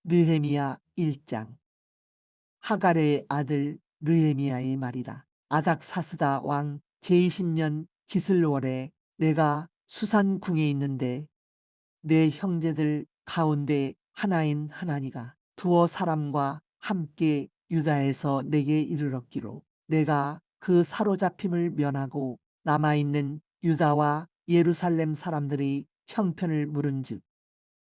느헤미야 1장. 하갈의 아들 느헤미야의 말이라. 아닥사스다 왕 제20년 기슬월에 내가 수산궁에 있는데 내 형제들 가운데 하나인 하나니가 두어 사람과 함께 유다에서 내게 이르렀기로 내가 그 사로잡힘을 면하고 남아있는 유다와 예루살렘 사람들의 형편을 물은즉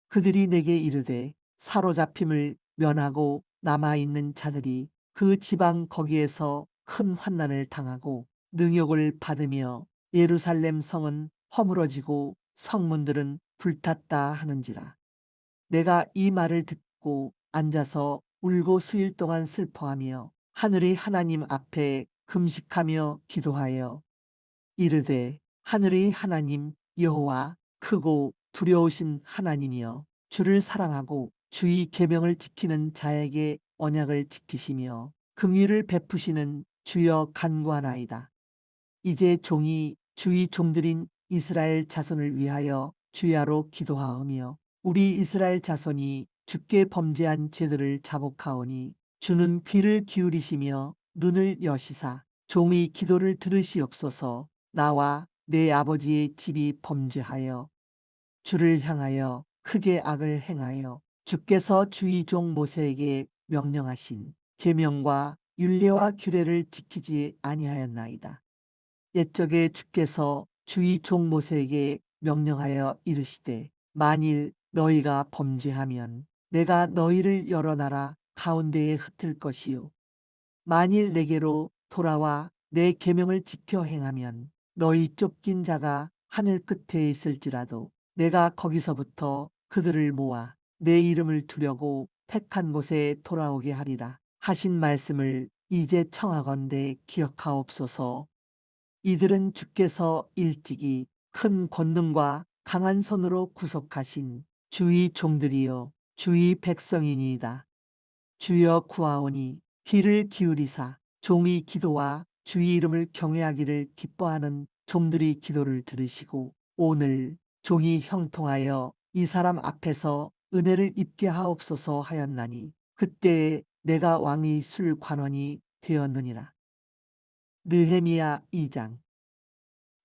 그들이 내게 이르되 사로잡힘을 면하고 남아있는 자들이 그 지방 거기에서 큰 환난을 당하고 능욕을 받으며 예루살렘 성은 허물어지고 성문들은 불탔다 하는지라. 내가 이 말을 듣고 앉아서 울고 수일 동안 슬퍼하며 하늘의 하나님 앞에 금식하며 기도하여 이르되 하늘의 하나님 여호와 크고 두려우신 하나님이여 주를 사랑하고 주의 계명을 지키는 자에게 언약을 지키시며 긍휼을 베푸시는 주여 간구하나이다. 이제 종이 주의 종들인 이스라엘 자손을 위하여 주야로 기도하오며 우리 이스라엘 자손이 주께 범죄한 죄들을 자복하오니 주는 귀를 기울이시며 눈을 여시사 종의 기도를 들으시옵소서. 나와 내 아버지의 집이 범죄하여 주를 향하여 크게 악을 행하여 주께서 주의 종 모세에게 명령하신 계명과 율례와 규례를 지키지 아니하였나이다. 옛적에 주께서 주의 종 모세에게 명령하여 이르시되 만일 너희가 범죄하면 내가 너희를 여러 나라 가운데에 흩을 것이요 만일 내게로 돌아와 내 계명을 지켜 행하면 너희 쫓긴 자가 하늘 끝에 있을지라도 내가 거기서부터 그들을 모아 내 이름을 두려고 택한 곳에 돌아오게 하리라 하신 말씀을 이제 청하건대 기억하옵소서. 이들은 주께서 일찍이 큰 권능과 강한 손으로 구속하신 주의 종들이요 주의 백성이니이다. 주여 구하오니 귀를 기울이사 종의 기도와 주의 이름을 경외하기를 기뻐하는 종들의 기도를 들으시고 오늘 종이 형통하여 이 사람 앞에서 은혜를 입게 하옵소서 하였나니 그때에 내가 왕의 술관원이 되었느니라. 느헤미야 2장.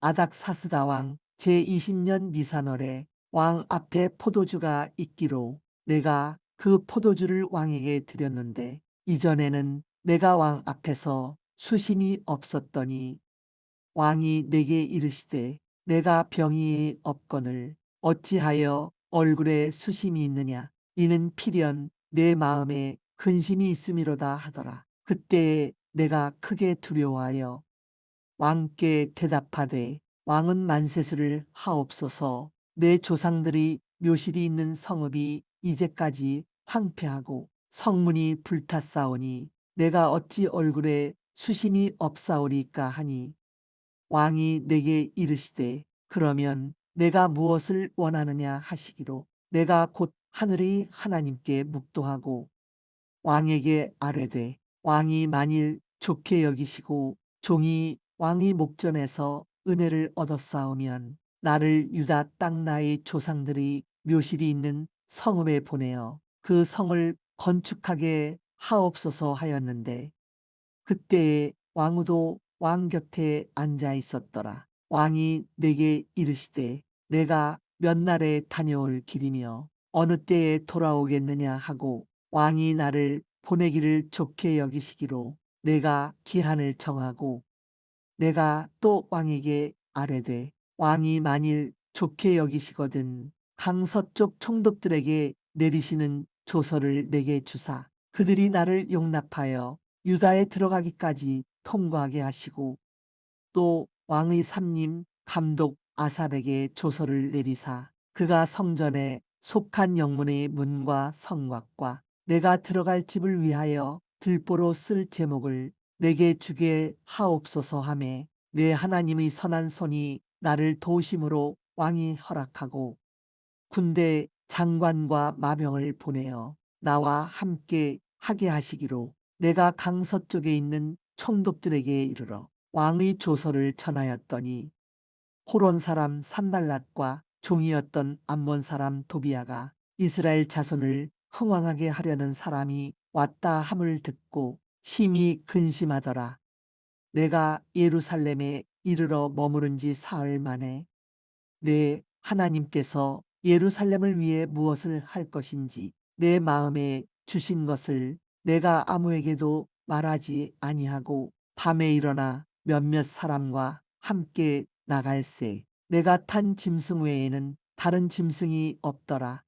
아닥사스다 왕 제20년 니산월에 왕 앞에 포도주가 있기로 내가 그 포도주를 왕에게 드렸는데 이전에는 내가 왕 앞에서 수심이 없었더니 왕이 내게 이르시되 내가 병이 없거늘 어찌하여 얼굴에 수심이 있느냐 이는 필연 내 마음에 근심이 있음이로다 하더라. 그때에 내가 크게 두려워하여 왕께 대답하되 왕은 만세수를 하옵소서. 내 조상들이 묘실이 있는 성읍이 이제까지 황폐하고 성문이 불탔사오니 내가 어찌 얼굴에 수심이 없사오리까 하니 왕이 내게 이르시되 그러면 내가 무엇을 원하느냐 하시기로 내가 곧 하늘의 하나님께 묵도하고 왕에게 아뢰되 왕이 만일 좋게 여기시고 종이 왕의 목전에서 은혜를 얻었사오면 나를 유다 땅 나의 조상들의 묘실이 있는 성읍에 보내어 그 성을 건축하게 하옵소서 하였는데 그때에 왕후도 왕 곁에 앉아 있었더라. 왕이 내게 이르시되 내가 몇 날에 다녀올 길이며 어느 때에 돌아오겠느냐 하고 왕이 나를 보내기를 좋게 여기시기로 내가 기한을 정하고 내가 또 왕에게 아뢰되 왕이 만일 좋게 여기시거든 강서쪽 총독들에게 내리시는 조서를 내게 주사 그들이 나를 용납하여 유다에 들어가기까지 통과하게 하시고 또 왕의 삼님 감독 아삽에게 조서를 내리사 그가 성전에 속한 영문의 문과 성곽과 내가 들어갈 집을 위하여 들보로 쓸 제목을 내게 주게 하옵소서 하매 내 하나님의 선한 손이 나를 도우심으로 왕이 허락하고 군대 장관과 마병을 보내어 나와 함께 하게 하시기로 내가 강서쪽에 있는 총독들에게 이르러 왕의 조서를 전하였더니 호론 사람 산발랏과 종이었던 암몬 사람 도비아가 이스라엘 자손을 흥왕하게 하려는 사람이 왔다 함을 듣고 심히 근심하더라. 내가 예루살렘에 이르러 머무른 지 사흘 만에 내 하나님께서 예루살렘을 위해 무엇을 할 것인지 내 마음에 주신 것을 내가 아무에게도 말하지 아니하고 밤에 일어나 몇몇 사람과 함께 나갈새 내가 탄 짐승 외에는 다른 짐승이 없더라.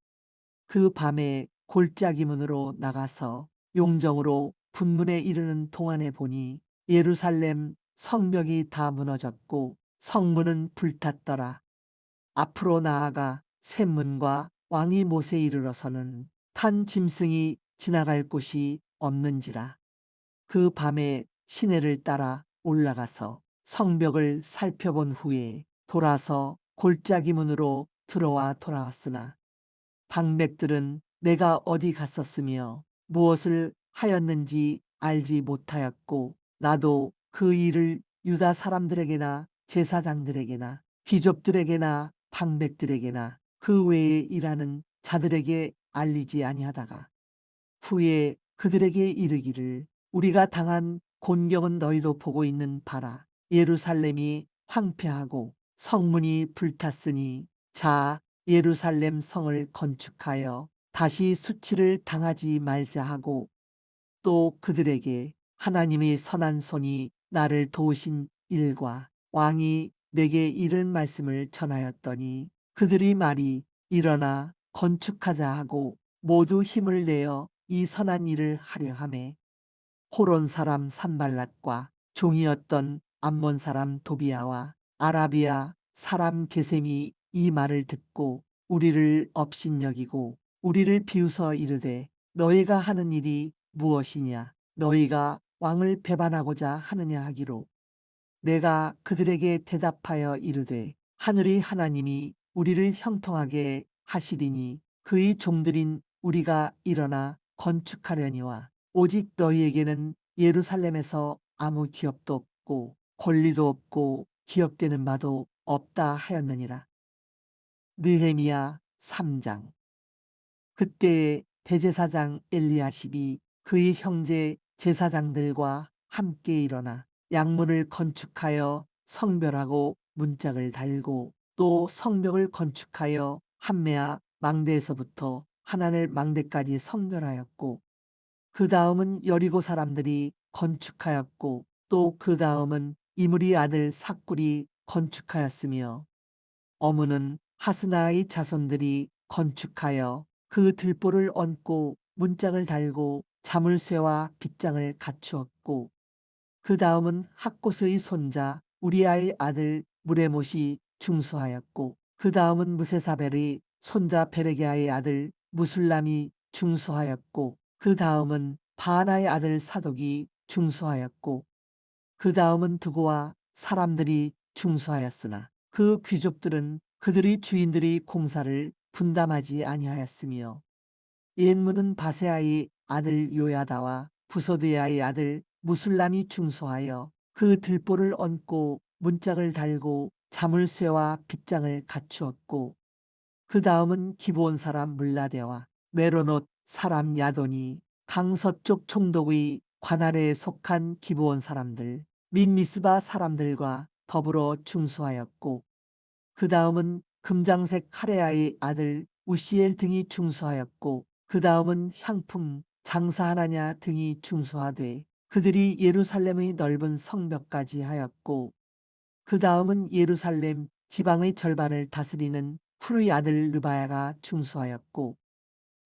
그 밤에 골짜기 문으로 나가서 용정으로 분문에 이르는 동안에 보니 예루살렘 성벽이 다 무너졌고 성문은 불탔더라. 앞으로 나아가 샘문과 왕이 못에 이르러서는 탄 짐승이 지나갈 곳이 없는지라. 그 밤에 시내를 따라 올라가서 성벽을 살펴본 후에 돌아서 골짜기 문으로 들어와 돌아왔으나 방백들은 내가 어디 갔었으며 무엇을 하였는지 알지 못하였고 나도 그 일을 유다 사람들에게나 제사장들에게나 귀족들에게나 방백들에게나 그 외에 일하는 자들에게 알리지 아니하다가 후에 그들에게 이르기를 우리가 당한 곤경은 너희도 보고 있는 바라. 예루살렘이 황폐하고 성문이 불탔으니 자 예루살렘 성을 건축하여 다시 수치를 당하지 말자 하고 또 그들에게 하나님의 선한 손이 나를 도우신 일과 왕이 내게 이른 말씀을 전하였더니 그들이 말이 일어나 건축하자 하고 모두 힘을 내어 이 선한 일을 하려 하매 호론 사람 산발랏과 종이었던 암몬 사람 도비아와 아라비아 사람 게셈이 이 말을 듣고 우리를 업신여기고 우리를 비웃어 이르되 너희가 하는 일이 무엇이냐 너희가 왕을 배반하고자 하느냐 하기로 내가 그들에게 대답하여 이르되 하늘의 하나님이 우리를 형통하게 하시리니 그의 종들인 우리가 일어나 건축하려니와 오직 너희에게는 예루살렘에서 아무 기업도 없고 권리도 없고 기억되는 바도 없다 하였느니라. 느헤미야 3장. 그때에 대제사장 엘리야십이 그의 형제 제사장들과 함께 일어나 양문을 건축하여 성별하고 문짝을 달고 또 성벽을 건축하여 함메아 망대에서부터 하나넬 망대까지 성별하였고 그 다음은 여리고 사람들이 건축하였고 또 그 다음은 이므리 아들 삭굴이 건축하였으며 어무는 하스나의 자손들이 건축하여 그 들보를 얹고 문짝을 달고 자물쇠와 빗장을 갖추었고 그 다음은 학곳의 손자 우리아의 아들 무레못이 중수하였고 그 다음은 무세사벨의 손자 베레게아의 아들 무술람이 중수하였고 그 다음은 바하나의 아들 사독이 중수하였고 그 다음은 두고와 사람들이 중수하였으나 그 귀족들은 그들의 주인들의 공사를 분담하지 아니하였으며 옛문은 바세아의 아들 요야다와 부소드야의 아들 무술람이 중수하여 그 들보를 얹고 문짝을 달고 자물쇠와 빗장을 갖추었고 그 다음은 기브온 사람 물라데와 메로노 사람 야돈이 강서쪽 총독의 관할에 속한 기브온 사람들 및 미스바 사람들과 더불어 중수하였고 그 다음은 금장색 카레아의 아들 우시엘 등이 중수하였고 그 다음은 향품 장사하나냐 등이 중수하되 그들이 예루살렘의 넓은 성벽까지 하였고 그 다음은 예루살렘 지방의 절반을 다스리는 훌의 아들 르바야가 중수하였고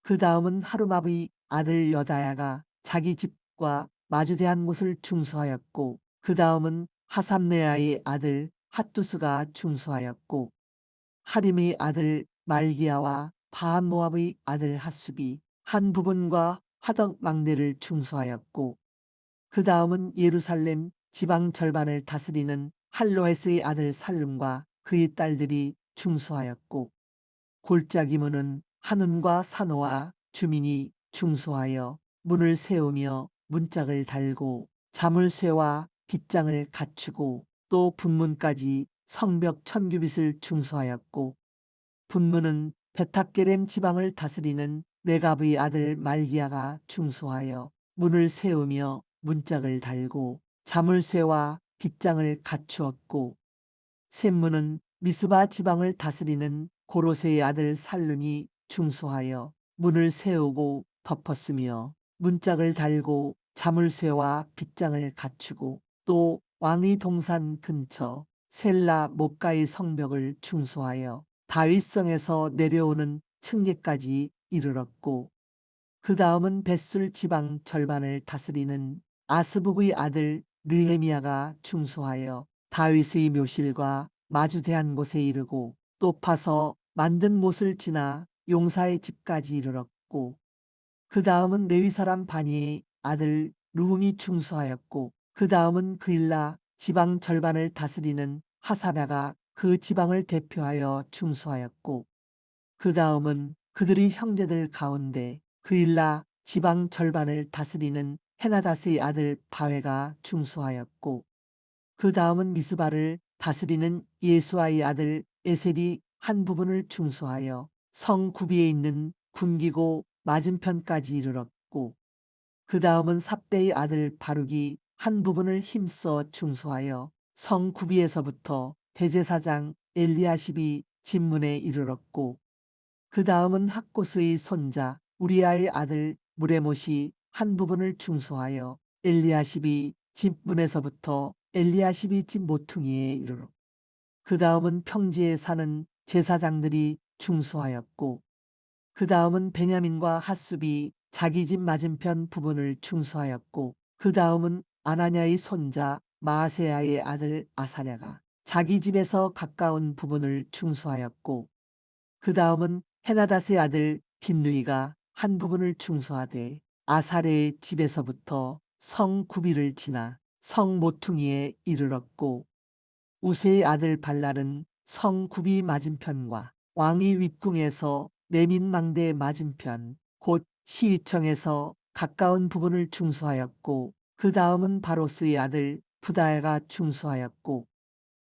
그 다음은 하루마의 아들 여다야가 자기 집과 마주대한 곳을 중수하였고 그 다음은 하삼네아의 아들 핫두스가 중수하였고 하림의 아들 말기야와 바한모압의 아들 핫숲이 한 부분과 화덕 망대를 중수하였고 그 다음은 예루살렘 지방 절반을 다스리는 할로헤스의 아들 살룸과 그의 딸들이 중수하였고 골짜기 문은 한운과 산호와 주민이 중수하여 문을 세우며 문짝을 달고 자물쇠와 빗장을 갖추고 또 분문까지 성벽 1000규빗을 중수하였고 분문은 베타게렘 지방을 다스리는 네갑의 아들 말기야가 중소하여 문을 세우며 문짝을 달고 자물쇠와 빗장을 갖추었고, 셈문은 미스바 지방을 다스리는 고로세의 아들 살룬이 중소하여 문을 세우고 덮었으며 문짝을 달고 자물쇠와 빗장을 갖추고, 또 왕의 동산 근처 셀라 목가의 성벽을 중소하여 다윗성에서 내려오는 층계까지 이르렀고, 그 다음은 벳술 지방 절반을 다스리는 아스북의 아들 느헤미야가 중소하여 다윗의 묘실과 마주대한 곳에 이르고, 또 파서 만든 못을 지나 용사의 집까지 이르렀고, 그 다음은 레위 사람 바니의 아들 루훔이 중소하였고, 그 다음은 그일라 지방 절반을 다스리는 하사랴가 그 지방을 대표하여 중소하였고, 그 다음은 그들의 형제들 가운데 그일라 지방 절반을 다스리는 헤나닷의 아들 바웨가 중소하였고, 그 다음은 미스바를 다스리는 예수아의 아들 에셀이 한 부분을 중소하여 성 구비에 있는 군기고 맞은편까지 이르렀고, 그 다음은 삽대의 아들 바룩이 한 부분을 힘써 중소하여 성 구비에서부터 대제사장 엘리야십이 진문에 이르렀고, 그 다음은 학고스의 손자 우리아의 아들 무레못이 한 부분을 중소하여 엘리야십이 집 문에서부터 엘리야십이 집 모퉁이에 이르러, 그 다음은 평지에 사는 제사장들이 중소하였고, 그 다음은 베냐민과 핫숲이 자기 집 맞은편 부분을 중소하였고, 그 다음은 아나냐의 손자 마아세야의 아들 아사랴가 자기 집에서 가까운 부분을 중소하였고, 그 다음은 헤나닷의 아들 빈누이가 한 부분을 중소하되 아사랴의 집에서부터 성 구비를 지나 성 모퉁이에 이르렀고, 우세의 아들 발랄은 성 구비 맞은편과 왕의 윗궁에서 내민망대 맞은편 곧 시위청에서 가까운 부분을 중소하였고, 그 다음은 바로스의 아들 부다야가 중소하였고,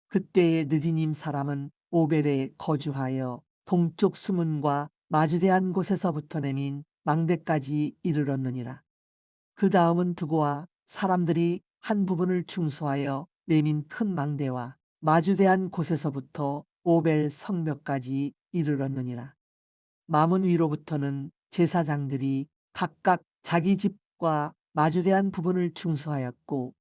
그때의 느디님 사람은 오벨에 거주하여 동쪽 수문과 마주대한 곳에서부터 내민 망대까지 이르렀느니라. 그 다음은 두고와 사람들이 한 부분을 중소하여 내민 큰 망대와 마주대한 곳에서부터 오벨 성벽까지 이르렀느니라. 마문 위로부터는 제사장들이 각각 자기 집과 마주대한 부분을 중소하였고,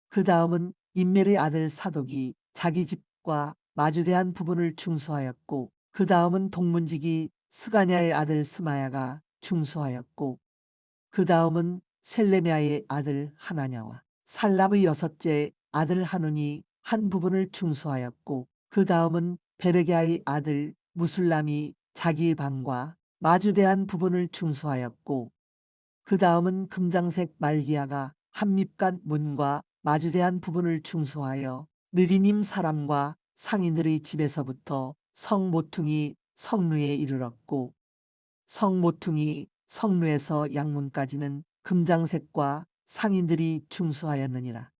그 다음은 임멜의 아들 사독이 자기 집과 마주대한 부분을 중소하였고, 그 다음은 동문지기 스가냐의 아들 스마야가 중소하였고, 그 다음은 셀레미야의 아들 하나냐와 살랍의 여섯째 아들 하눈이 한 부분을 중소하였고, 그 다음은 베르게아의 아들 무술람이 자기 방과 마주대한 부분을 중소하였고, 그 다음은 금장색 말기야가 한밉간 문과 마주대한 부분을 중소하여 느리님 사람과 상인들의 집에서부터 성 모퉁이 성루에 이르렀고, 성 모퉁이 성루에서 양문까지는 금장색과 상인들이 중소하였느니라.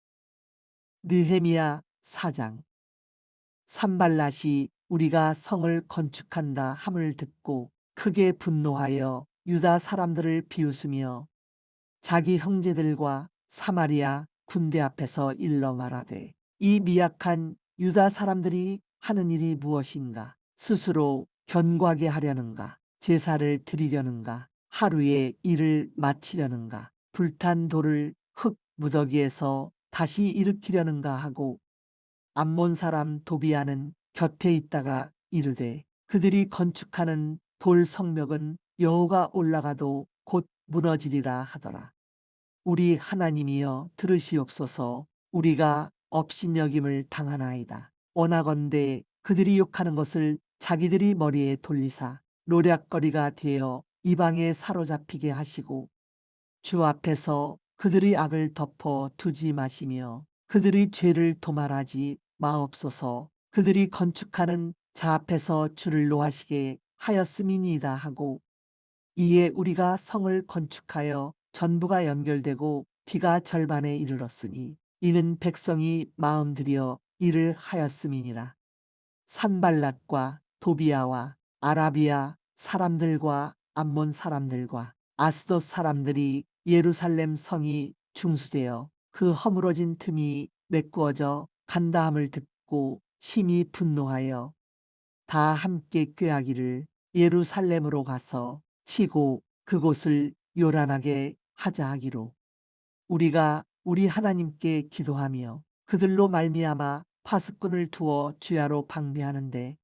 느헤미야 4장. 산발랏이 우리가 성을 건축한다 함을 듣고 크게 분노하여 유다 사람들을 비웃으며 자기 형제들과 사마리아 군대 앞에서 일러 말하되, 이 미약한 유다 사람들이 하는 일이 무엇인가? 스스로 견고하게 하려는가? 제사를 드리려는가? 하루에 일을 마치려는가? 불탄 돌을 흙 무더기에서 다시 일으키려는가 하고, 암몬 사람 도비아는 곁에 있다가 이르되, 그들이 건축하는 돌 성벽은 여호가 올라가도 곧 무너지리라 하더라. 우리 하나님이여 들으시옵소서. 우리가 업신여김을 당하나이다. 원하건대 그들이 욕하는 것을 자기들이 머리에 돌리사 노략거리가 되어 이방에 사로잡히게 하시고, 주 앞에서 그들의 악을 덮어 두지 마시며 그들의 죄를 도말하지 마옵소서. 그들이 건축하는 자 앞에서 주를 노하시게 하였음이니이다 하고, 이에 우리가 성을 건축하여 전부가 연결되고 뒤가 절반에 이르렀으니 이는 백성이 마음 들여 일을 하였음이니라. 산발랏과 도비아와 아라비아 사람들과 암몬 사람들과 아스돗 사람들이 예루살렘 성이 중수되어 그 허물어진 틈이 메꾸어져 간다함을 듣고 심히 분노하여 다 함께 꾀하기를 예루살렘으로 가서 치고 그곳을 요란하게 하자 하기로 우리가 우리 하나님께 기도하며 그들로 말미암아 파수꾼을 두어 주야로 방비하는데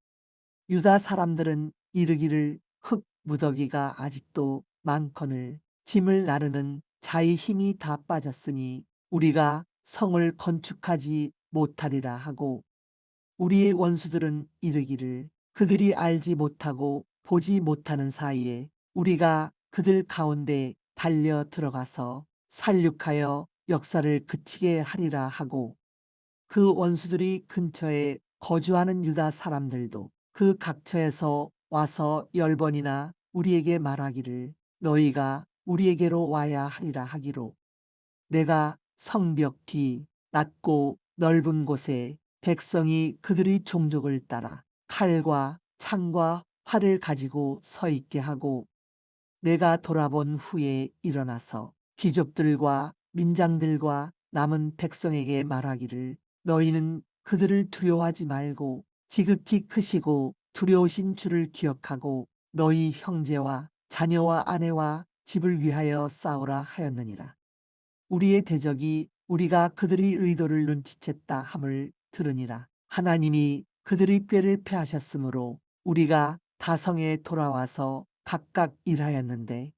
유다 사람들은 이르기를 흙 무더기가 아직도 많거늘 짐을 나르는 자의 힘이 다 빠졌으니 우리가 성을 건축하지 못하리라 하고 우리의 원수들은 이르기를 그들이 알지 못하고 보지 못하는 사이에 우리가 그들 가운데 달려 들어가서 살육하여 역사를 그치게 하리라 하고 그 원수들이 근처에 거주하는 유다 사람들도 그 각처에서 와서 10번이나 우리에게 말하기를 너희가 우리에게로 와야 하리라 하기로 내가 성벽 뒤 낮고 넓은 곳에 백성이 그들의 종족을 따라 칼과 창과 활을 가지고 서 있게 하고 내가 돌아본 후에 일어나서 귀족들과 민장들과 남은 백성에게 말하기를 너희는 그들을 두려워하지 말고 지극히 크시고 두려우신 주를 기억하고 너희 형제와 자녀와 아내와 집을 위하여 싸우라 하였느니라. 우리의 대적이 우리가 그들의 의도를 눈치챘다 함을 들으니라. 하나님이 그들의 꾀를 패하셨으므로 우리가 다성에 돌아와서 각각 일하였는데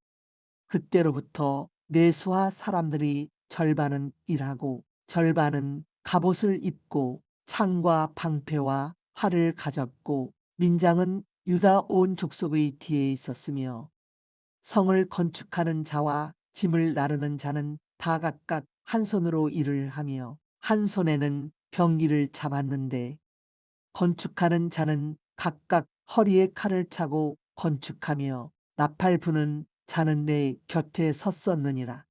그때로부터 내수하 사람들이 절반은 일하고 절반은 갑옷을 입고 창과 방패와 활을 가졌고 민장은 유다 온 족속의 뒤에 있었으며 성을 건축하는 자와 짐을 나르는 자는 다 각각 한 손으로 일을 하며 한 손에는 병기를 잡았는데 건축하는 자는 각각 허리에 칼을 차고 건축하며 나팔 부는 자는 내 곁에 섰었느니라.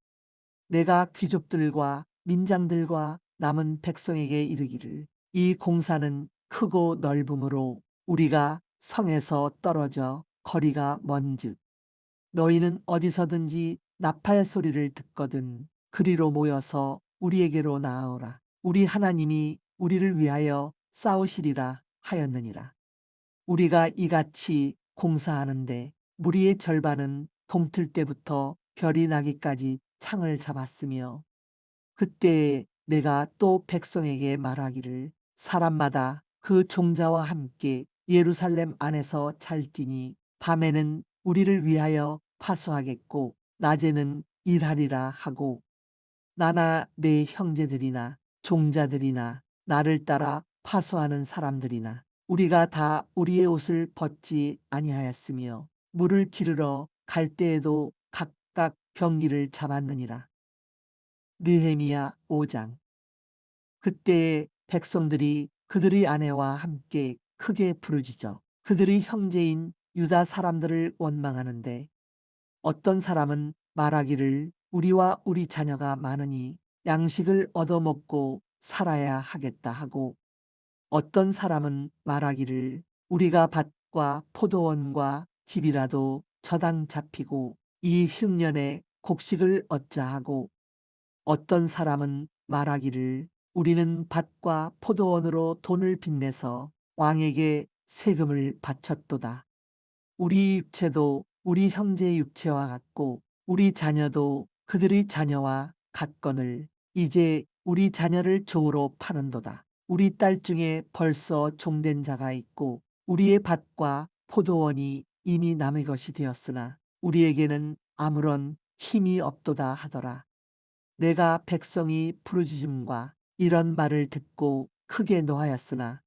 내가 귀족들과 민장들과 남은 백성에게 이르기를 이 공사는 크고 넓음으로 우리가 성에서 떨어져 거리가 먼즉 너희는 어디서든지 나팔 소리를 듣거든 그리로 모여서 우리에게로 나아오라. 우리 하나님이 우리를 위하여 싸우시리라 하였느니라. 우리가 이같이 공사하는데 무리의 절반은 동틀 때부터 별이 나기까지 창을 잡았으며 그때에 내가 또 백성에게 말하기를 사람마다 그 종자와 함께 예루살렘 안에서 잘지니 밤에는 우리를 위하여 파수하겠고 낮에는 일하리라 하고 나나 내 형제들이나 종자들이나 나를 따라 파수하는 사람들이나 우리가 다 우리의 옷을 벗지 아니하였으며 물을 기르러 갈 때에도 각각 병기를 잡았느니라. 느헤미야 5장. 그때에 백성들이 그들의 아내와 함께 크게 부르짖어 그들의 형제인 유다 사람들을 원망하는데 어떤 사람은 말하기를 우리와 우리 자녀가 많으니 양식을 얻어먹고 살아야 하겠다 하고 어떤 사람은 말하기를 우리가 밭과 포도원과 집이라도 저당 잡히고 이 흉년에 곡식을 얻자 하고 어떤 사람은 말하기를 우리는 밭과 포도원으로 돈을 빚내서 왕에게 세금을 바쳤도다. 우리 육체도 우리 형제의 육체와 같고 우리 자녀도 그들의 자녀와 같거늘 이제 우리 자녀를 종으로 파는도다. 우리 딸 중에 벌써 종된 자가 있고 우리의 밭과 포도원이 이미 남의 것이 되었으나 우리에게는 아무런 힘이 없도다 하더라. 내가 백성이 부르짖음과 이런 말을 듣고 크게 노하였으나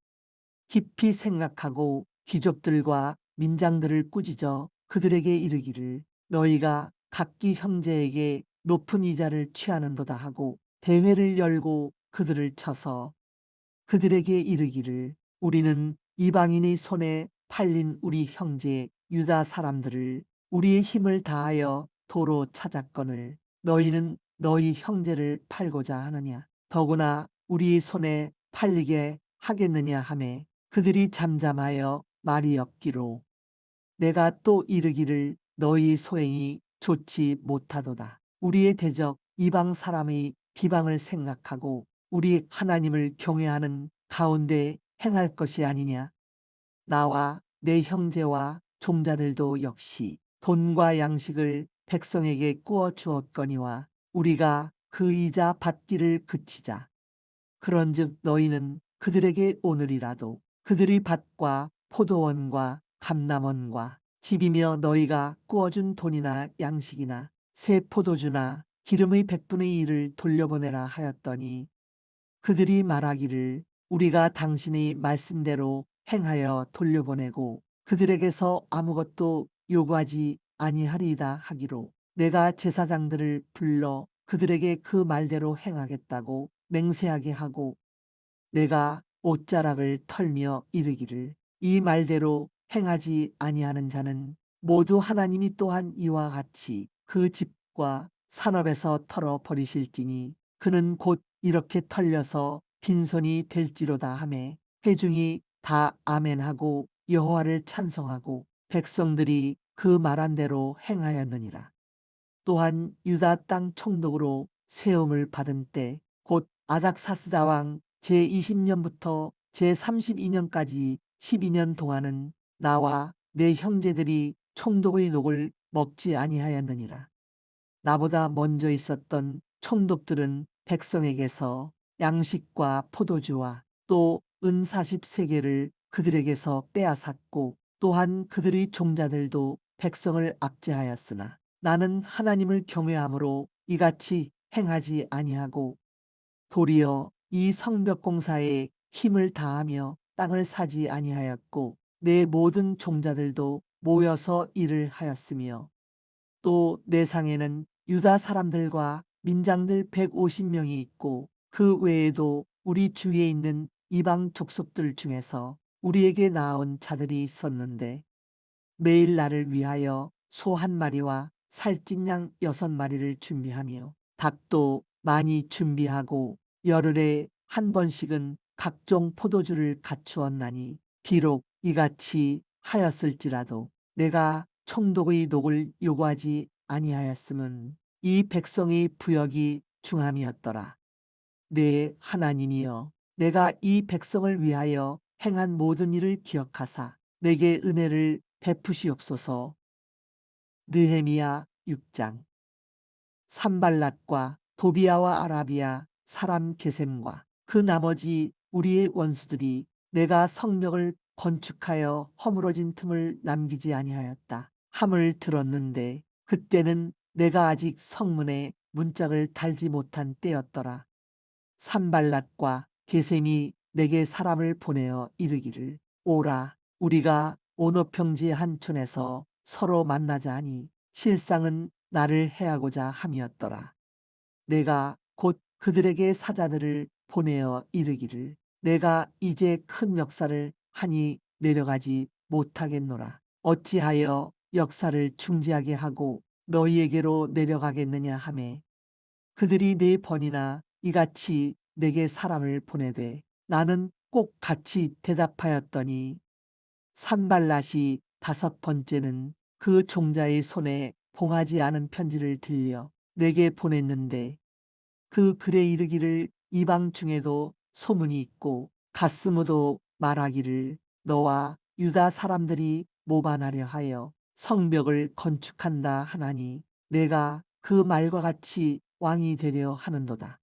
깊이 생각하고 귀족들과 민장들을 꾸짖어 그들에게 이르기를 너희가 각기 형제에게 높은 이자를 취하는도다 하고 대회를 열고 그들을 쳐서 그들에게 이르기를 우리는 이방인의 손에 팔린 우리 형제 유다 사람들을 우리의 힘을 다하여 도로 찾았거늘 너희는 너희 형제를 팔고자 하느냐 더구나 우리 손에 팔리게 하겠느냐 하매 그들이 잠잠하여 말이 없기로 내가 또 이르기를 너희 소행이 좋지 못하도다. 우리의 대적 이방 사람의 비방을 생각하고 우리 하나님을 경외하는 가운데 행할 것이 아니냐. 나와 내 형제와 종자들도 역시 돈과 양식을 백성에게 꾸어 주었거니와 우리가 그 이자 받기를 그치자. 그런즉 너희는 그들에게 오늘이라도 그들의 밭과 포도원과 감람원과 집이며 너희가 꾸어준 돈이나 양식이나 새 포도주나 기름의 100분의 1을 돌려보내라 하였더니 그들이 말하기를 우리가 당신의 말씀대로 행하여 돌려보내고 그들에게서 아무것도 요구하지 아니하리이다 하기로 내가 제사장들을 불러 그들에게 그 말대로 행하겠다고 맹세하게 하고 내가 옷자락을 털며 이르기를 이 말대로 행하지 아니하는 자는 모두 하나님이 또한 이와 같이 그 집과 산업에서 털어 버리실지니 그는 곧 이렇게 털려서 빈손이 될지로다 하매 회중이 다 아멘하고 여호와를 찬송하고 백성들이 그 말한 대로 행하였느니라. 또한 유다 땅 총독으로 세움을 받은 때 곧 아닥사스다 왕 제20년부터 제32년까지 12년 동안은 나와 내 형제들이 총독의 녹을 먹지 아니하였느니라. 나보다 먼저 있었던 총독들은 백성에게서 양식과 포도주와 또 은 43개를 그들에게서 빼앗았고 또한 그들의 종자들도 백성을 압제하였으나 나는 하나님을 경외함으로 이같이 행하지 아니하고 도리어 이 성벽 공사에 힘을 다하며 땅을 사지 아니하였고 내 모든 종자들도 모여서 일을 하였으며 또 내 상에는 유다 사람들과 민장들 150명이 있고 그 외에도 우리 주위에 있는 이방 족속들 중에서 우리에게 나온 자들이 있었는데 매일 나를 위하여 소 1마리와 살찐 양 6마리를 준비하며 닭도 많이 준비하고 열흘에 한 번씩은 각종 포도주를 갖추었나니 비록 이같이 하였을지라도 내가 총독의 녹을 요구하지 아니하였음은 이 백성의 부역이 중함이었더라. 내 하나님이여 내가 이 백성을 위하여 행한 모든 일을 기억하사 내게 은혜를 베푸시옵소서. 느헤미야 6장. 산발랏과 도비아와 아라비아 사람 게셈과 그 나머지 우리의 원수들이 내가 성벽을 건축하여 허물어진 틈을 남기지 아니하였다 함을 들었는데 그때는 내가 아직 성문에 문짝을 달지 못한 때였더라. 산발랏과 게셈이 내게 사람을 보내어 이르기를 오라 우리가 오노평지 한 촌에서 서로 만나자 하니 실상은 나를 해하고자 함이었더라. 내가 곧 그들에게 사자들을 보내어 이르기를 내가 이제 큰 역사를 하니 내려가지 못하겠노라. 어찌하여 역사를 중지하게 하고 너희에게로 내려가겠느냐 하매 그들이 4번이나 이같이 내게 사람을 보내되 나는 꼭 같이 대답하였더니 산발랏이 5번째는 그 종자의 손에 봉하지 않은 편지를 들려 내게 보냈는데 그 글에 이르기를 이방 중에도 소문이 있고 가스무도 말하기를 너와 유다 사람들이 모반하려 하여 성벽을 건축한다 하나니 내가 그 말과 같이 왕이 되려 하는도다.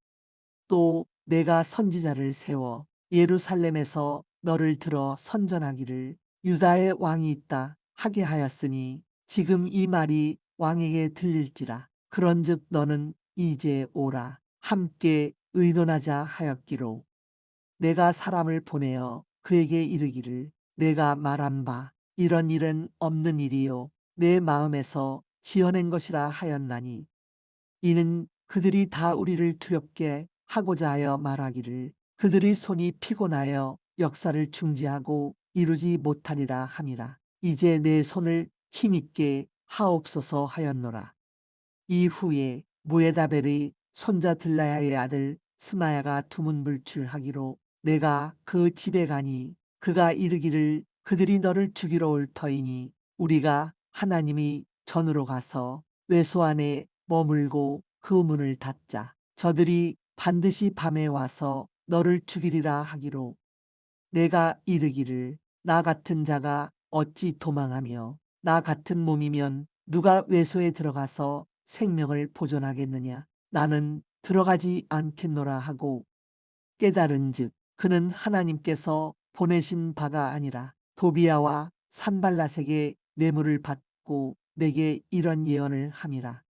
또 내가 선지자를 세워 예루살렘에서 너를 들어 선전하기를 유다의 왕이 있다 하게 하였으니 지금 이 말이 왕에게 들릴지라. 그런즉 너는 이제 오라 함께 의논하자 하였기로 내가 사람을 보내어 그에게 이르기를 내가 말한 바 이런 일은 없는 일이요 내 마음에서 지어낸 것이라 하였나니 이는 그들이 다 우리를 두렵게 하고자 하여 말하기를 그들의 손이 피곤하여 역사를 중지하고 이루지 못하리라 함이라. 이제 내 손을 힘있게 하옵소서 하였노라. 이후에 모에다벨의 손자 들라야의 아들 스마야가 두문불출하기로 내가 그 집에 가니 그가 이르기를 그들이 너를 죽이러 올 터이니 우리가 하나님이 전으로 가서 외소 안에 머물고 그 문을 닫자. 저들이 반드시 밤에 와서 너를 죽이리라 하기로 내가 이르기를 나 같은 자가 어찌 도망하며 나 같은 몸이면 누가 외소에 들어가서 생명을 보존하겠느냐. 나는 들어가지 않겠노라 하고 깨달은즉 그는 하나님께서 보내신 바가 아니라 도비야와 산발라세게 뇌물을 받고 내게 이런 예언을 함이라.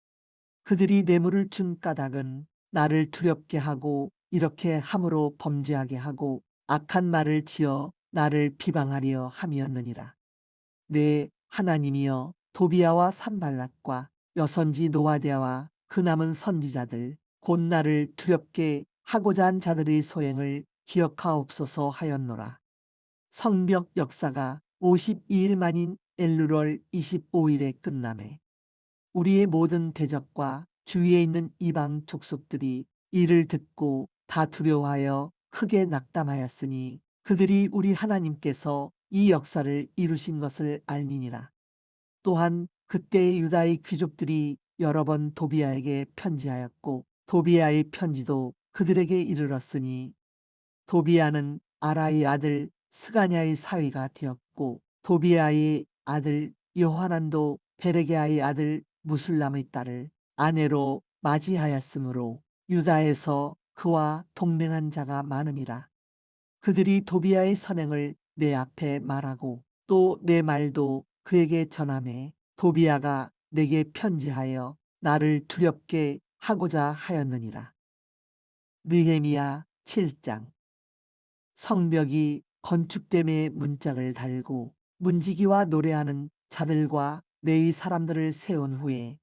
그들이 뇌물을 준 까닭은 나를 두렵게 하고 이렇게 함으로 범죄하게 하고 악한 말을 지어 나를 비방하려 함이었느니라. 내 하나님이여 도비야와 산발락과 여선지 노아디아와 그 남은 선지자들 곧 나를 두렵게 하고자 한 자들의 소행을 기억하옵소서 하였노라. 성벽 역사가 52일 만인 엘루월 25일에 끝남에 우리의 모든 대적과 주위에 있는 이방 족속들이 이를 듣고 다 두려워하여 크게 낙담하였으니 그들이 우리 하나님께서 이 역사를 이루신 것을 알미니라. 또한 그때 유다의 귀족들이 여러 번 도비야에게 편지하였고 도비야의 편지도 그들에게 이르렀으니 도비야는 아라의 아들 스가냐의 사위가 되었고 도비야의 아들 요하난도 베레게아의 아들 무술람의 딸을 아내로 맞이하였으므로 유다에서 그와 동맹한 자가 많음이라. 그들이 도비야의 선행을 내 앞에 말하고 또 내 말도 그에게 전하매 도비야가 내게 편지하여 나를 두렵게 하고자 하였느니라. 느헤미야 7장. 성벽이 건축됨에 문짝을 달고 문지기와 노래하는 자들과 레위 사람들을 세운 후에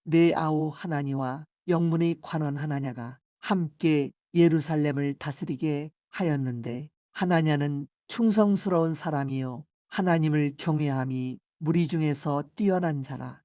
내 아우 하나니와 영문의 관원 하나냐가 함께 예루살렘을 다스리게 하였는데 하나냐는 충성스러운 사람이요 하나님을 경외함이 무리 중에서 뛰어난 자라.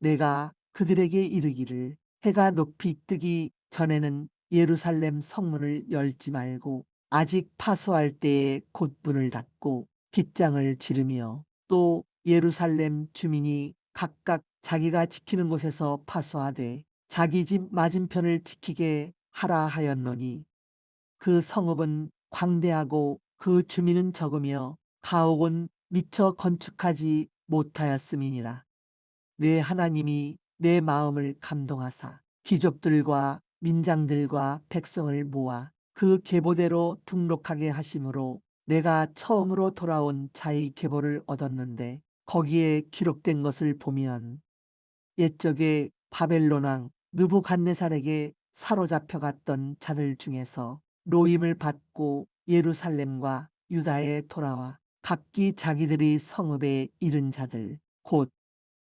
내가 그들에게 이르기를 해가 높이 뜨기 전에는 예루살렘 성문을 열지 말고 아직 파수할 때에 곧 문을 닫고 빗장을 지르며 또 예루살렘 주민이 각각 자기가 지키는 곳에서 파수하되 자기 집 맞은편을 지키게 하라 하였노니 그 성읍은 광대하고 그 주민은 적으며 가옥은 미처 건축하지 못하였음이니라. 내 하나님이 내 마음을 감동하사 귀족들과 민장들과 백성을 모아 그 계보대로 등록하게 하심으로 내가 처음으로 돌아온 자의 계보를 얻었는데 거기에 기록된 것을 보면 옛적에 바벨론 왕 느부갓네살에게 사로잡혀 갔던 자들 중에서 노임을 받고 예루살렘과 유다에 돌아와 각기 자기들의 성읍에 이른 자들 곧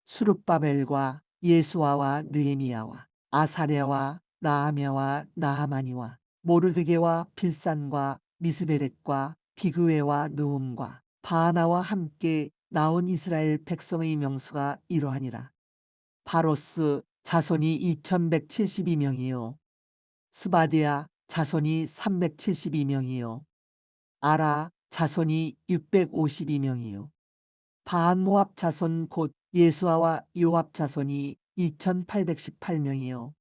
수룹바벨과 예수아와 느헤미야와 아사랴와 나아мя와 나하마니와 모르드게와 빌산과 미스베렛과 비그웨와 느움과 바하나와 함께 나온 이스라엘 백성의 명수가 이러하니라. 바로스 자손이 2172명이요 스바디아 자손이 372명이요 아라 자손이 652명이요 바한모압 자손 곧 예수아와 요압 자손이 2818명이요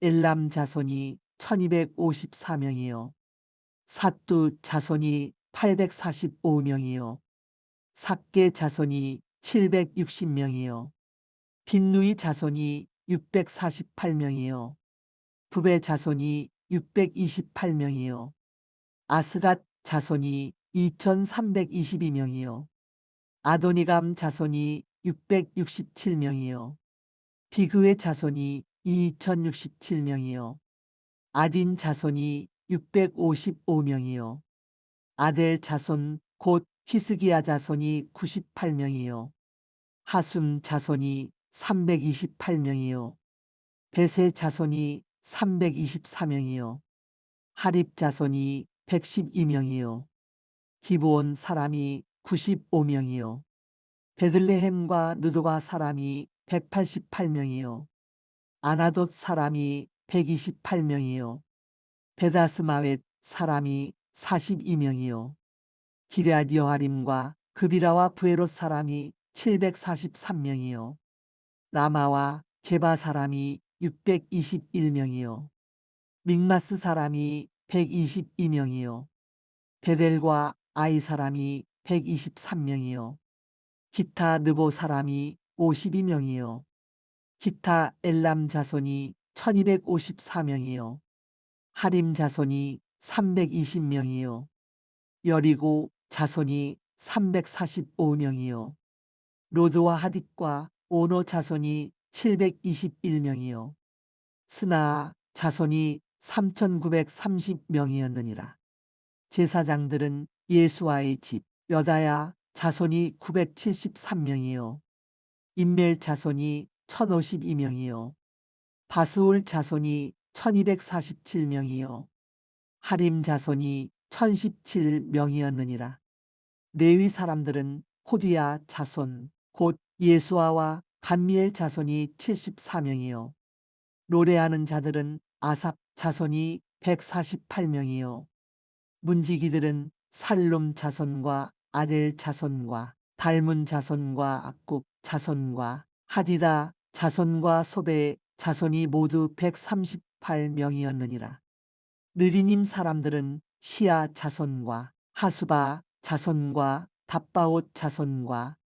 엘람 자손이 1254명이요 삿두 자손이 845명이요 삭게 자손이 760명이요 빈누이 자손이 648명이요 부베 자손이 628명이요 아스갓 자손이 2322명이요 아도니감 자손이 667명이요 비그의 자손이 2067명이요 아딘 자손이 655명이요 아델 자손 곧 히스기야 자손이 98명이요 하숨 자손이 328명이요 베세 자손이 324명이요 하립 자손이 112명이요 기브온 사람이 95명이요 베들레헴과 느도바 사람이 188명이요 아나돗 사람이 128명이요 베다스마웻 사람이 42명이요 기럇 여아림과 그비라와 부에롯 사람이 743명이요 라마와 게바 사람이 621명이요. 믹마스 사람이 122명이요. 베델과 아이 사람이 123명이요. 기타 느보 사람이 52명이요. 기타 엘람 자손이 1254명이요. 하림 자손이 320명이요. 여리고 자손이 345명이요. 로드와 하딧과 오노 자손이 721명이요. 스나 자손이 3930명이었느니라. 제사장들은 예수와의 집 여다야 자손이 973명이요. 임멜 자손이 1052명이요. 바스올 자손이 1247명이요. 하림 자손이 1017명이었느니라. 레위 사람들은 호디야 자손 곧 예수아와 감미엘 자손이 74명이요. 노래하는 자들은 아삽 자손이 148명이요. 문지기들은 살룸 자손과 아델 자손과 달문 자손과 악굽 자손과 하디다 자손과 소베 자손이 모두 138명이었느니라. 느리님 사람들은 시아 자손과 하수바 자손과 답바옷 자손과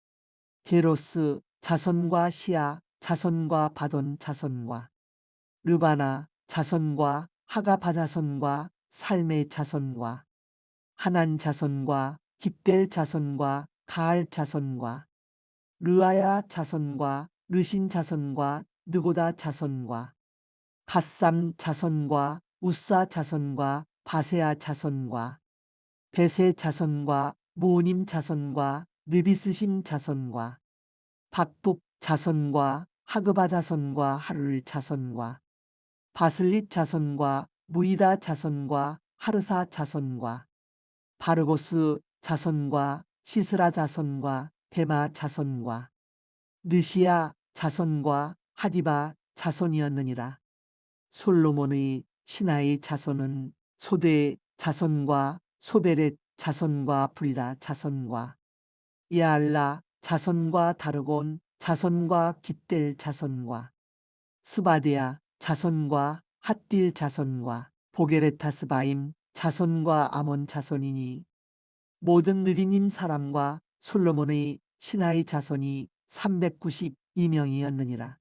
게로스 자손과 시아 자손과 바돈 자손과 르바나 자손과 하가바 자손과 살메 자손과 하난 자손과 깃델 자손과 가알 자손과 르아야 자손과 르신 자손과 느고다 자손과 갓삼 자손과 우사 자손과 바세아 자손과 베세 자손과 모님 자손과 느비스심 자손과 박북 자손과 하그바 자손과 하룰 자손과 바슬릿 자손과 무이다 자손과 하르사 자손과 바르고스 자손과 시스라 자손과 베마 자손과 느시아 자손과 하디바 자손이었느니라. 솔로몬의 신하의 자손은 소대 자손과 소베렛 자손과 브리다 자손과 야알라 자손과 다르곤 자손과 깃델 자손과 스바디아 자손과 핫딜 자손과 보게레타스바임 자손과 아몬 자손이니 모든 느디님 사람과 솔로몬의 신하의 자손이 392명이었느니라.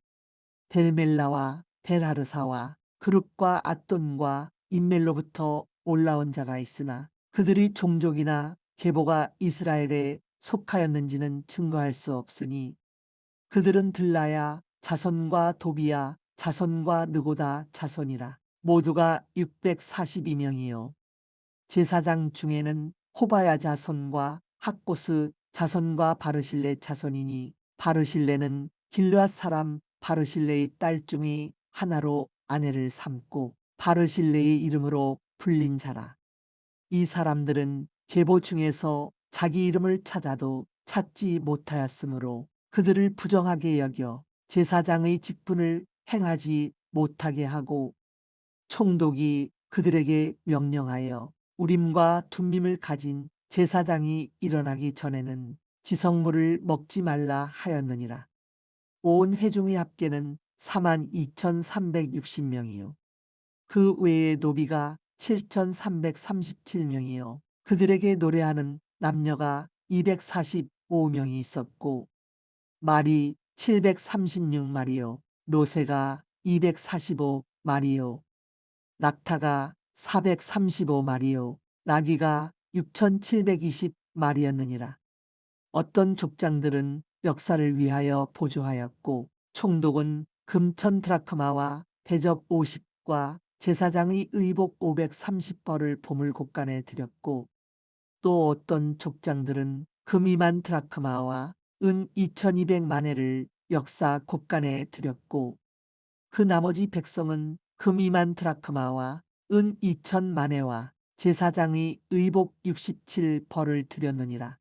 벨멜라와 벨하르사와 그룹과 앗돈과 인멜로부터 올라온 자가 있으나 그들의 종족이나 계보가 이스라엘에 속하였는지는 증거할 수 없으니 그들은 들라야 자손과 도비야 자손과 느고다 자손이라. 모두가 642명이요. 제사장 중에는 호바야 자손과 학고스 자손과 바르실레 자손이니 바르실레는 길르앗 사람 바르실레의 딸 중의 하나로 아내를 삼고 바르실레의 이름으로 불린 자라. 이 사람들은 계보 중에서 자기 이름을 찾아도 찾지 못하였으므로 그들을 부정하게 여겨 제사장의 직분을 행하지 못하게 하고 총독이 그들에게 명령하여 우림과 둠밈을 가진 제사장이 일어나기 전에는 지성물을 먹지 말라 하였느니라. 온 회중의 합계는 42,360명이요. 그 외에 노비가 7,337명이요. 그들에게 노래하는 남녀가 245명이 있었고 말이 736마리요. 노새가 245마리요. 낙타가 435마리요. 나귀가 6,720마리였느니라. 어떤 족장들은 역사를 위하여 보조하였고 총독은 금천 드라크마와 대접 50과 제사장의 의복 530벌을 보물 곳간에 드렸고 또 어떤 족장들은 금 2만 드라크마와 은 2200만회를 역사 곳간에 드렸고 그 나머지 백성은 금 2만 드라크마와 은 2000만회와 제사장의 의복 67벌을 드렸느니라.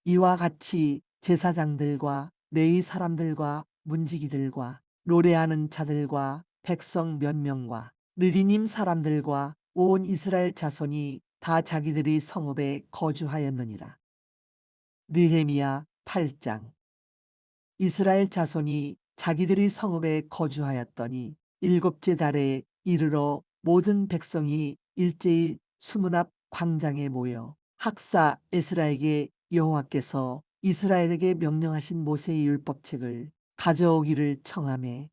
이와 같이 제사장들과 레위 사람들과 문지기들과 노래하는 자들과 백성 몇 명과 느리님 사람들과 온 이스라엘 자손이 다 자기들의 성읍에 거주하였느니라. 느헤미야 8장. 이스라엘 자손이 자기들이 성읍에 거주하였더니 일곱째 달에 이르러 모든 백성이 일제히 수문 앞 광장에 모여 학사 에스라에게 여호와께서 이스라엘에게 명령하신 모세의 율법책을 가져오기를 청하매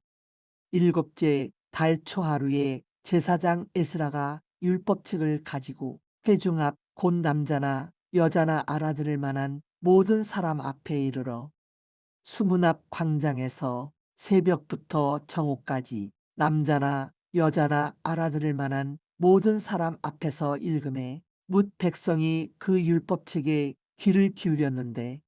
일곱째 달 초하루에 제사장 에스라가 율법책을 가지고 회중 앞 곧 남자나 여자나 알아들을 만한 모든 사람 앞에 이르러 수문 앞 광장에서 새벽부터 정오까지 남자나 여자나 알아들을 만한 모든 사람 앞에서 읽음에 뭇 백성이 그 율법책에 귀를 기울였는데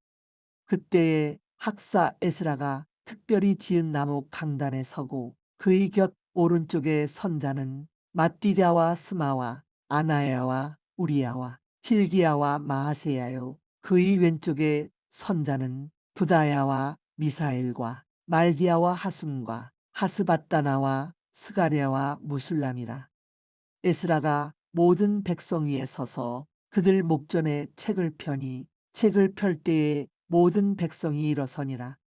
그때에 학사 에스라가 특별히 지은 나무 강단에 서고 그의 곁 오른쪽에 선자는 마띠랴와 스마와 아나야와 우리야와 힐기야와 마하세야요 그의 왼쪽에 선자는 부다야와 미사엘과 말기야와 하숨과 하스바다나와 스가랴와 무술람이라. 에스라가 모든 백성 위에 서서 그들 목전에 책을 펴니 책을 펼 때에 모든 백성이 일어서니라.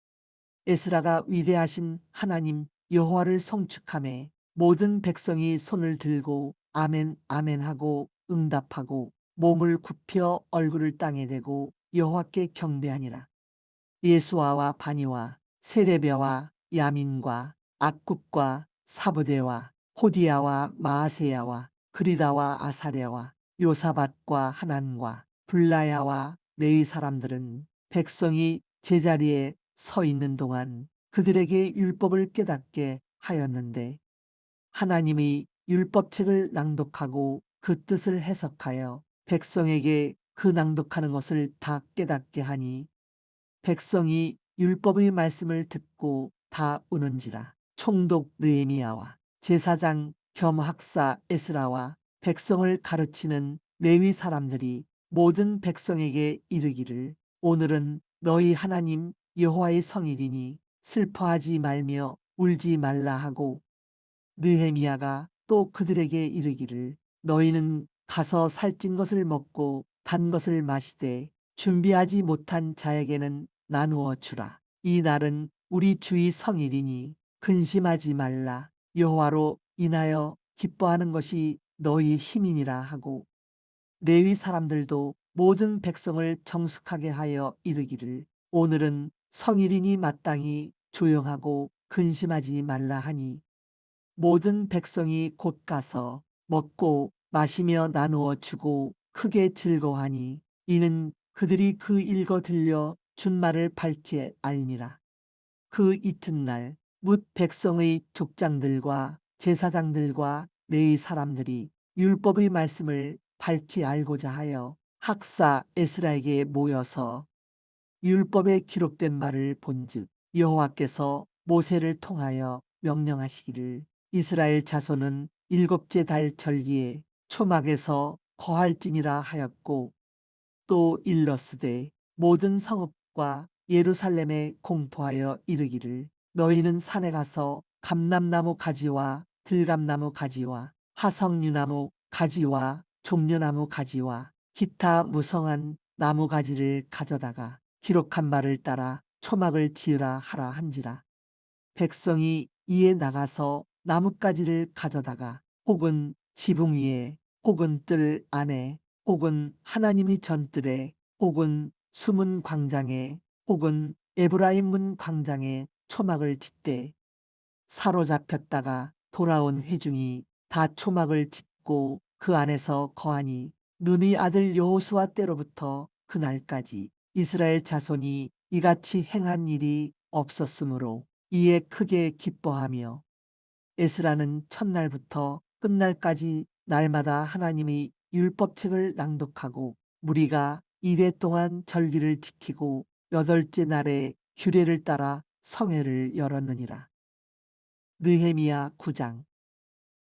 에스라가 위대하신 하나님 여호와를 송축하매 모든 백성이 손을 들고 아멘 아멘 하고 응답하고 몸을 굽혀 얼굴을 땅에 대고 여호와께 경배하니라. 예수아와 바니와 세레비아와 야민과 악굽과 사부대와 호디야와 마아세야와 그리다와 아사랴와 요사밧과 하난과 블라야와 레위 사람들은 백성이 제자리에 서 있는 동안 그들에게 율법을 깨닫게 하였는데 하나님이 율법책을 낭독하고 그 뜻을 해석하여 백성에게 그 낭독하는 것을 다 깨닫게 하니 백성이 율법의 말씀을 듣고 다 우는지라. 총독 느헤미야와 제사장 겸 학사 에스라와 백성을 가르치는 레위 사람들이 모든 백성에게 이르기를 오늘은 너희 하나님 여호와의 성일이니 슬퍼하지 말며 울지 말라 하고 느헤미야가 또 그들에게 이르기를 너희는 가서 살찐 것을 먹고 단 것을 마시되 준비하지 못한 자에게는 나누어 주라. 이 날은 우리 주의 성일이니 근심하지 말라. 여호와로 인하여 기뻐하는 것이 너희 힘이니라 하고 레위 사람들도 모든 백성을 정숙하게 하여 이르기를 오늘은 성일이니 마땅히 조용하고 근심하지 말라 하니 모든 백성이 곧 가서 먹고 마시며 나누어 주고 크게 즐거워하니 이는 그들이 그 읽어 들려 준 말을 밝히 알니라. 그 이튿날 뭇 백성의 족장들과 제사장들과 레위 사람들이 율법의 말씀을 밝히 알고자 하여 학사 에스라에게 모여서 율법에 기록된 말을 본즉 여호와께서 모세를 통하여 명령하시기를 이스라엘 자손은 일곱째 달 절기에 초막에서 거할지니라 하였고 또 일러스되 모든 성읍과 예루살렘에 공포하여 이르기를 너희는 산에 가서 감람나무 가지와 들감나무 가지와 화석류나무 가지와 종려나무 가지와 기타 무성한 나무 가지를 가져다가 기록한 말을 따라 초막을 지으라 하라 한지라. 백성이 이에 나가서 나뭇가지를 가져다가 혹은 지붕 위에 혹은 뜰 안에 혹은 하나님의 전뜰에 혹은 숨은 광장에 혹은 에브라임 문 광장에 초막을 짓되 사로잡혔다가 돌아온 회중이 다 초막을 짓고 그 안에서 거하니 눈의 아들 여호수아 때로부터 그날까지 이스라엘 자손이 이같이 행한 일이 없었으므로 이에 크게 기뻐하며 에스라는 첫날부터 끝날까지 날마다 하나님의 율법책을 낭독하고 무리가 이레 동안 절기를 지키고 여덟째 날에 규례를 따라 성회를 열었느니라. 느헤미야 9장.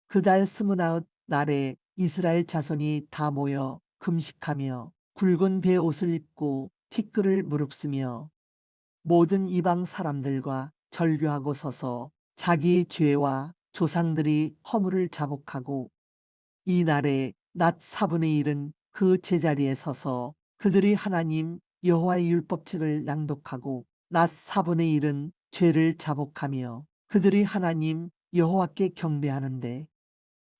그달 스물아홉 날에 이스라엘 자손이 다 모여 금식하며 굵은 배 옷을 입고 티끌을 무릅쓰며 모든 이방 사람들과 절교하고 서서 자기의 죄와 조상들이 허물을 자복하고 이 날에 낮 4분의 1은 그 제자리에 서서 그들이 하나님 여호와의 율법책을 낭독하고 낮 4분의 1은 죄를 자복하며 그들이 하나님 여호와께 경배하는데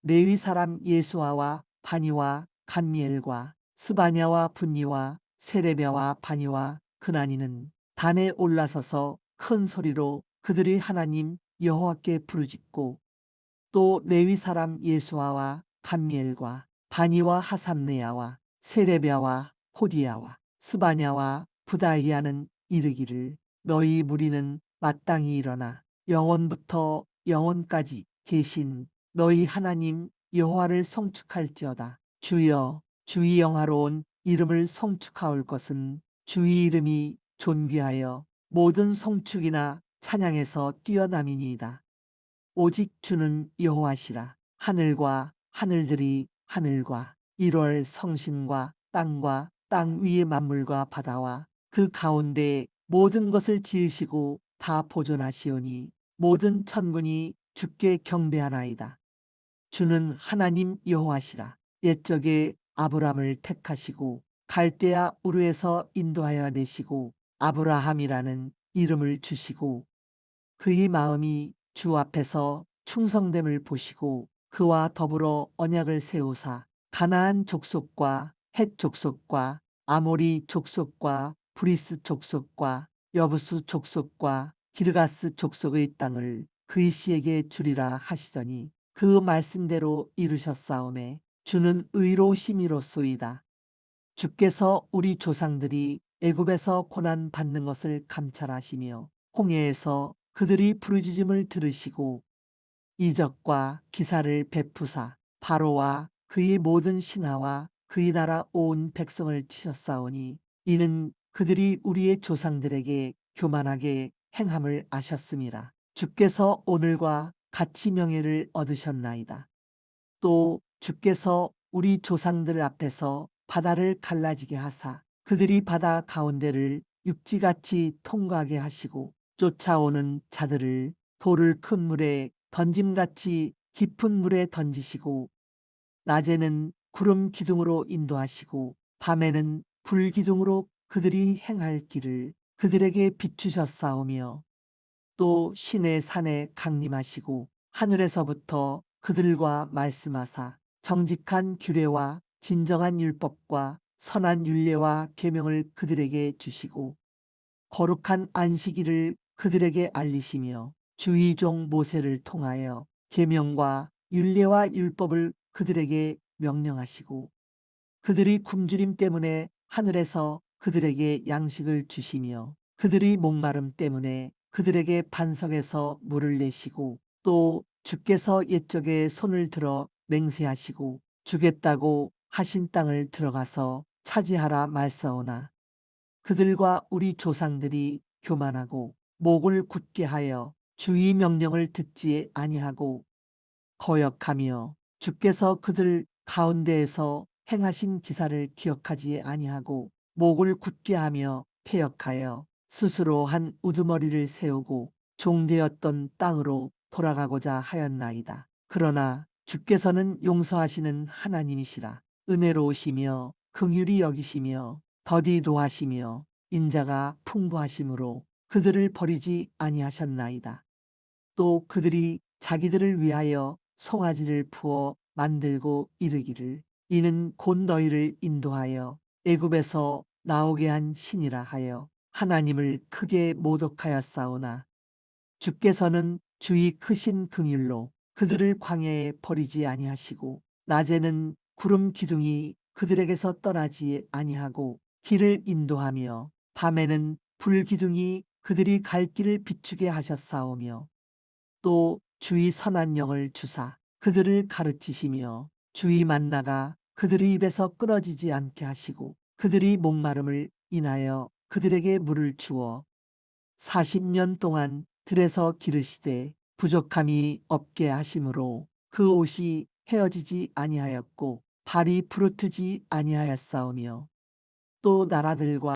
레위 사람 예수아와 바니와 감미엘과 스바냐와 분니와 세레비아와 바니와 그나니는 단에 올라서서 큰 소리로 그들이 하나님 여호와께 부르짖고 또 레위 사람 예수아와 감미엘과 바니와 하삼네야와 세레비아와 호디야와 스바냐와 부다히야는 이르기를 너희 무리는 마땅히 일어나 영원부터 영원까지 계신 너희 하나님 여호와를 송축할지어다. 주여 주의 영화로운 이름을 송축하올 것은 주의 이름이 존귀하여 모든 송축이나 찬양에서 뛰어남이니이다. 오직 주는 여호와시라. 하늘과 하늘들이 하늘과 1월 성신과 땅과 땅 위의 만물과 바다와 그 가운데 모든 것을 지으시고 다 보존하시오니 모든 천군이 주께 경배하나이다. 주는 하나님 여호와시라. 옛적에 아브람을 택하시고 갈대아 우르에서 인도하여 내시고 아브라함이라는 이름을 주시고 그의 마음이 주 앞에서 충성됨을 보시고 그와 더불어 언약을 세우사 가나안 족속과 헷 족속과 아모리 족속과 브리스 족속과 여부수 족속과 기르가스 족속의 땅을 그의 씨에게 주리라 하시더니 그 말씀대로 이루셨사오매 주는 의로우심이로소이다. 주께서 우리 조상들이 애굽에서 고난 받는 것을 감찰하시며 홍해에서 그들이 부르짖음을 들으시고 이적과 기사를 베푸사 바로와 그의 모든 신하와 그의 나라 온 백성을 치셨사오니 이는 그들이 우리의 조상들에게 교만하게 행함을 아셨음이라. 주께서 오늘과 같이 명예를 얻으셨나이다. 또 주께서 우리 조상들 앞에서 바다를 갈라지게 하사 그들이 바다 가운데를 육지같이 통과하게 하시고 쫓아오는 자들을 돌을 큰 물에 던짐같이 깊은 물에 던지시고 낮에는 구름 기둥으로 인도하시고 밤에는 불 기둥으로 그들이 행할 길을 그들에게 비추셨사오며 또 시내 산에 강림하시고 하늘에서부터 그들과 말씀하사 정직한 규례와 진정한 율법과 선한 율례와 계명을 그들에게 주시고 거룩한 안식일을 그들에게 알리시며 주의 종 모세를 통하여 계명과 율례와 율법을 그들에게 명령하시고 그들이 굶주림 때문에 하늘에서 그들에게 양식을 주시며 그들이 목마름 때문에 그들에게 반석에서 물을 내시고 또 주께서 옛적에 손을 들어 맹세하시고 주겠다고 하신 땅을 들어가서 차지하라 말사오나 그들과 우리 조상들이 교만하고 목을 굳게 하여 주의 명령을 듣지 아니하고 거역하며 주께서 그들 가운데에서 행하신 기사를 기억하지 아니하고 목을 굳게 하며 패역하여 스스로 한 우두머리를 세우고 종되었던 땅으로 돌아가고자 하였나이다. 그러나 주께서는 용서하시는 하나님이시라. 은혜로우시며 긍휼히 여기시며 더디 도하시며 인자가 풍부하심으로 그들을 버리지 아니하셨나이다. 또 그들이 자기들을 위하여 송아지를 부어 만들고 이르기를 이는 곧 너희를 인도하여 애굽에서 나오게 한 신이라 하여 하나님을 크게 모독하였사오나 주께서는 주의 크신 긍휼로 그들을 광야에 버리지 아니하시고 낮에는 구름 기둥이 그들에게서 떠나지 아니하고 길을 인도하며 밤에는 불 기둥이 그들이 갈 길을 비추게 하셨사오며 또 주의 선한 영을 주사 그들을 가르치시며 주의 만나가 그들의 입에서 끊어지지 않게 하시고 그들이 목마름을 인하여 그들에게 물을 주어 40년 동안 들에서 기르시되 부족함이 없게 하심으로 그 옷이 헤어지지 아니하였고 발이 부르트지 아니하였사오며 또 나라들과